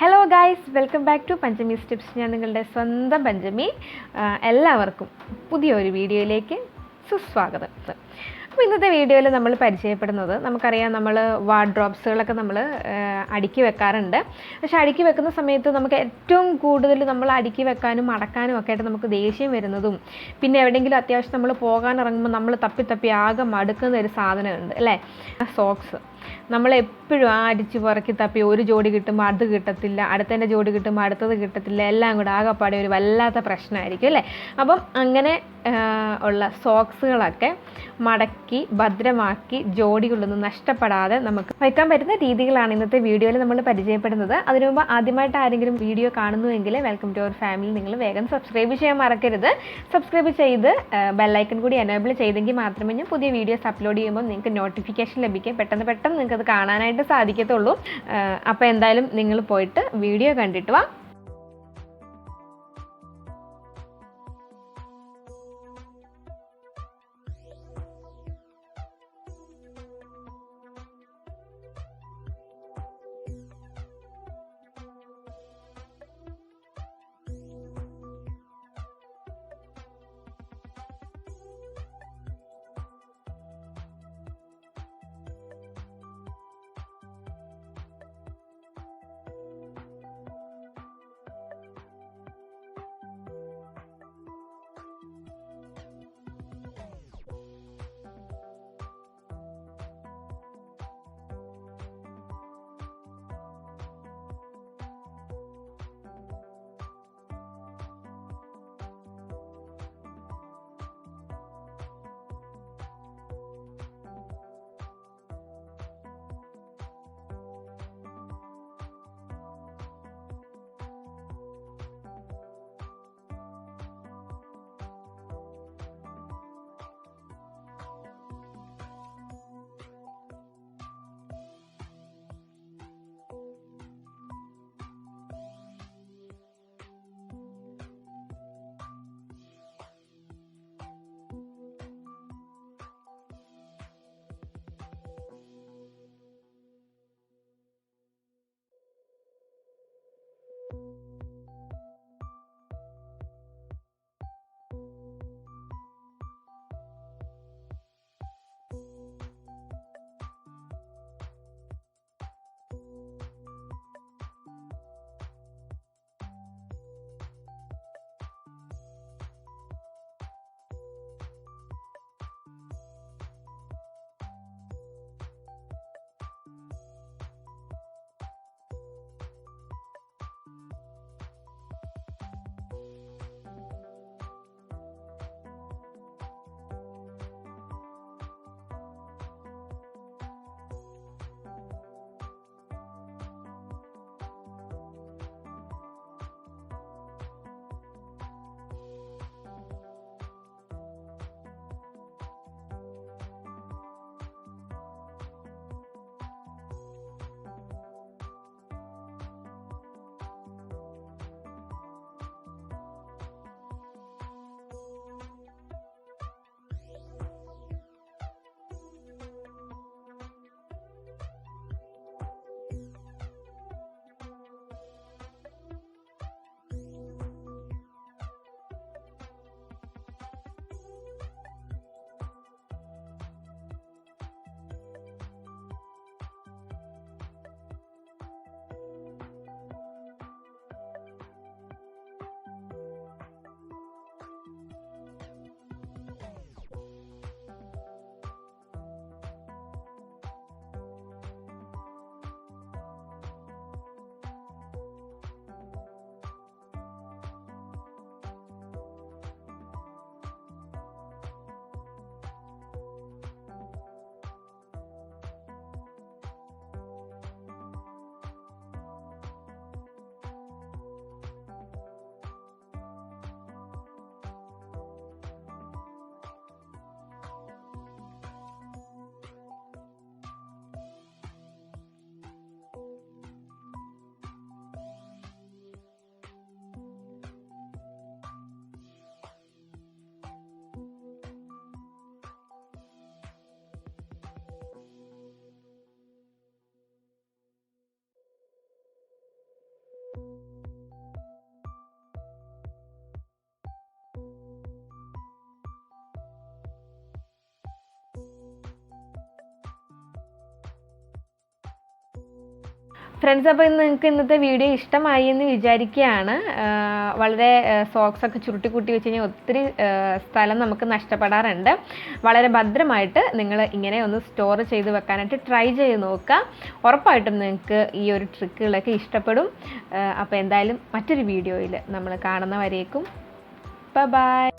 Hello guys, welcome back to Panchami's tips. ഞാൻ നിങ്ങളുടെ സ്വന്തം പഞ്ചമി. എല്ലാവർക്കും പുതിയൊരു വീഡിയോയിലേക്ക് സുസ്വാഗതം. അപ്പോൾ ഇന്നത്തെ വീഡിയോയിൽ നമ്മൾ പരിചയപ്പെടുന്നത്, നമുക്കറിയാം നമ്മൾ വാർഡ്രോബ്സുകളൊക്കെ നമ്മൾ അടുക്കി വെക്കാറുണ്ട്. പക്ഷേ അടുക്കി വെക്കുന്ന സമയത്ത് നമുക്ക് ഏറ്റവും കൂടുതൽ നമ്മൾ അടുക്കി വെക്കാനും മടക്കാനും ഒക്കെ ആയിട്ട് നമുക്ക് ദേഷ്യം വരുന്നതും, പിന്നെ എവിടെയെങ്കിലും അത്യാവശ്യം നമ്മൾ പോകാൻ ഇറങ്ങുമ്പോൾ നമ്മൾ തപ്പി ആകെ മടുക്കുന്ന ഒരു സാധനമുണ്ട് അല്ലേ, സോക്സ്. നമ്മളെപ്പോഴും അരിച്ച് പുറക്കി തപ്പി ഒരു ജോഡി കിട്ടുമ്പോൾ അത് കിട്ടത്തില്ല, അടുത്തതിൻ്റെ ജോഡി കിട്ടുമ്പോൾ അടുത്തത് കിട്ടത്തില്ല, എല്ലാം കൂടെ ആകെപ്പാടെ ഒരു വല്ലാത്ത പ്രശ്നമായിരിക്കും അല്ലേ. അപ്പം അങ്ങനെ ഉള്ള സോക്സുകളൊക്കെ മടക്കി ഭദ്രമാക്കി ജോഡികളൊന്നും നഷ്ടപ്പെടാതെ നമുക്ക് വയ്ക്കാൻ പറ്റുന്ന രീതികളാണ് ഇന്നത്തെ വീഡിയോയിൽ നമ്മൾ പരിചയപ്പെടുന്നത്. അതിനു മുമ്പ് ആദ്യമായിട്ട് ആരെങ്കിലും വീഡിയോ കാണുന്നുവെങ്കിൽ വെൽക്കം ടു അവർ ഫാമിലി. നിങ്ങൾ വേഗം സബ്സ്ക്രൈബ് ചെയ്യാൻ മറക്കരുത്. സബ്സ്ക്രൈബ് ചെയ്ത് ബെല്ലൈക്കൺ കൂടി എനേബിൾ ചെയ്തെങ്കിൽ മാത്രമേ ഞാൻ പുതിയ വീഡിയോസ് അപ്ലോഡ് ചെയ്യുമ്പോൾ നിങ്ങൾക്ക് നോട്ടിഫിക്കേഷൻ ലഭിക്കും. പെട്ടെന്ന് നിങ്ങൾക്കത് കാണാനായിട്ട് സാധിക്കത്തുള്ളൂ. അപ്പോൾ എന്തായാലും നിങ്ങൾ പോയിട്ട് വീഡിയോ കണ്ടിട്ട് വാ. ഫ്രണ്ട്സ്, അപ്പോൾ നിങ്ങൾക്ക് ഇന്നത്തെ വീഡിയോ ഇഷ്ടമായി എന്ന് വിചാരിക്കുകയാണ്. വളരെ സോക്സൊക്കെ ചുരുട്ടി കൂട്ടി വെച്ച് കഴിഞ്ഞാൽ ഒത്തിരി സ്ഥലം നമുക്ക് നഷ്ടപ്പെടാറുണ്ട്. വളരെ ഭദ്രമായിട്ട് നിങ്ങൾ ഇങ്ങനെ ഒന്ന് സ്റ്റോർ ചെയ്ത് വെക്കാനായിട്ട് ട്രൈ ചെയ്ത് നോക്കുക. ഉറപ്പായിട്ടും നിങ്ങൾക്ക് ഈ ഒരു ട്രിക്കുകളൊക്കെ ഇഷ്ടപ്പെടും. അപ്പോൾ എന്തായാലും മറ്റൊരു വീഡിയോയിൽ നമ്മൾ കാണുന്നവരേക്കും ബൈ.